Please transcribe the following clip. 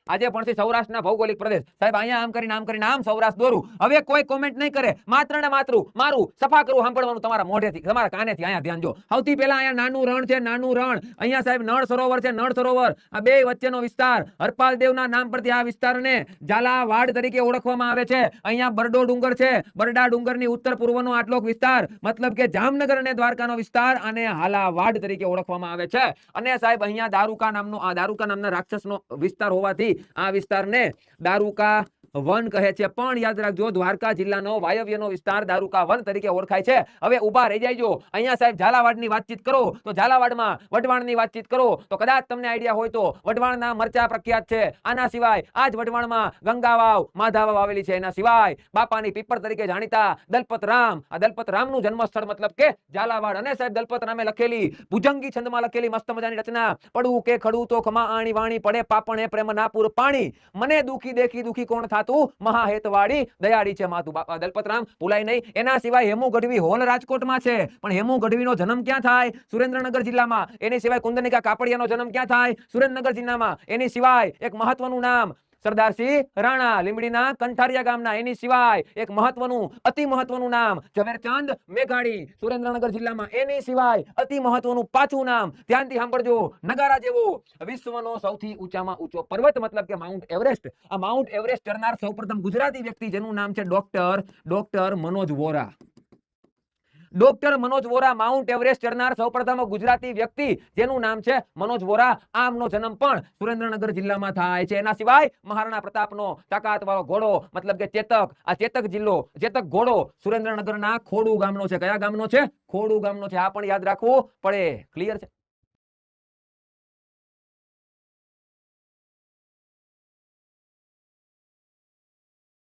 આજે પણ છે સૌરાષ્ટ્રના ભૌગોલિક પ્રદેશ સાહેબ અહીંયા આમ કરીને આમ સૌરાષ્ટ્ર દોરું હવે કોઈ કોમેન્ટ નહીં કરે માત્ર ને માત્ર મારું સફા કરવું સાંભળવાનું તમારા મોઢેથી તમારા કાનેથી અહીંયા ધ્યાન જો સૌથી પહેલા અહીંયા નાનું રણ છે નાનું રણ અહીંયા સાહેબ નળ સરોવર છે નળ સરોવર આ બે વચ્ચેનો વિસ્તાર હરપાલ દેવના નામ પરથી આ વિસ્તારને ઝાલાવાડ તરીકે ઓળખવામાં આવે છે અહીંયા બરડો ડુંગર છે બરડા ડુંગરની ઉત્તર પૂર્વનો આટલો વિસ્તાર મતલબ કે જામનગર અને દ્વારકાનો વિસ્તાર અને હાલાવાડ તરીકે ઓળખવામાં આવે છે અને સાહેબ અહીંયા દારૂકા નામના રાક્ષસનો વિસ્તાર હોવાથી આ વિસ્તારને દારૂકા વન કહે છે પણ યાદ રાખજો દ્વારકા જિલ્લાનો વાયવ્યનો વિસ્તાર દારૂકા વન તરીકે ઓળખાય છે હવે ઊભા રહી જાયજો અહીંયા સાહેબ ઝાલાવાડની વાતચીત કરો તો ઝાલાવાડમાં વઢવાણની વાતચીત કરો તો કદાચ તમને આઈડિયા હોય તો વઢવાણના મરચા પ્રખ્યાત છે આના સિવાય આ જ વઢવાણમાં ગંગાવાવ માધાવાવ આવેલી છે એના સિવાય બાપાની પીપર તરીકે જાણીતા દલપતરામ આ દલપતરામનું જન્મસ્થળ મતલબ કે ઝાલાવાડ અને સાહેબ દલપતરામે લખેલી ભુજંગી છંદમાં લખેલી મસ્ત મજાની રચના પડવું કે ખડું તો ખમા આણી વાણી પડે પાપણે પ્રેમ નાપુર પાણી મને દુખી દેખી દુખી કોણ થાતું મહાહેતવાડી દયાળી છે માતું બાપા દલપતરામ ભૂલાય નહીં એના સિવાય હેમુ ગઢવી હોલ રાજકોટમાં છે પણ હેમુ ગઢવીનો જન્મ ક્યાં થાય સુરેન્દ્રનગર જિલ્લામાં એની સિવાય કુંદનિકા કાપડિયાનો જન્મ ક્યાં થાય સુરેન્દ્રનગર જિલ્લામાં એની સિવાય એક મહત્વનું નામ સરદારસિંહ રાણા લીંબડીના કંઠારિયા ગામના એની સિવાય એક મહત્વનું અતિ મહત્વનું નામ ઝવેરચંદ મેઘાણી સુરેન્દ્રનગર જિલ્લામાં એની સિવાય અતિ મહત્વનું પાછું નામ ધ્યાનથી સાંભળજો નગારા જેવો વિશ્વનો સૌથી ઊંચામાં ઊંચો પર્વત મતલબ કે માઉન્ટ એવરેસ્ટ આ માઉન્ટ એવરેસ્ટ ચડનાર સૌપ્રથમ ગુજરાતી વ્યક્તિ જેનું નામ છે doctor Manoj Vora doctor Manoj Vora Mount Everest ચડનાર સૌપ્રથમ ગુજરાતી વ્યક્તિ જેનું નામ છે મનોજ વોરા આમનો જન્મ પણ સુરેન્દ્રનગર જિલ્લામાં થાય છે એના સિવાય મહારાણા પ્રતાપનો તાકાતવાળો ઘોડો મતલબ કે ચેતક આ ચેતક ઘોડો સુરેન્દ્રનગરના ખોડુ ગામનો છે કયા ગામનો છે ખોડુ ગામનો છે આ પણ યાદ રાખવું પડે ક્લિયર છે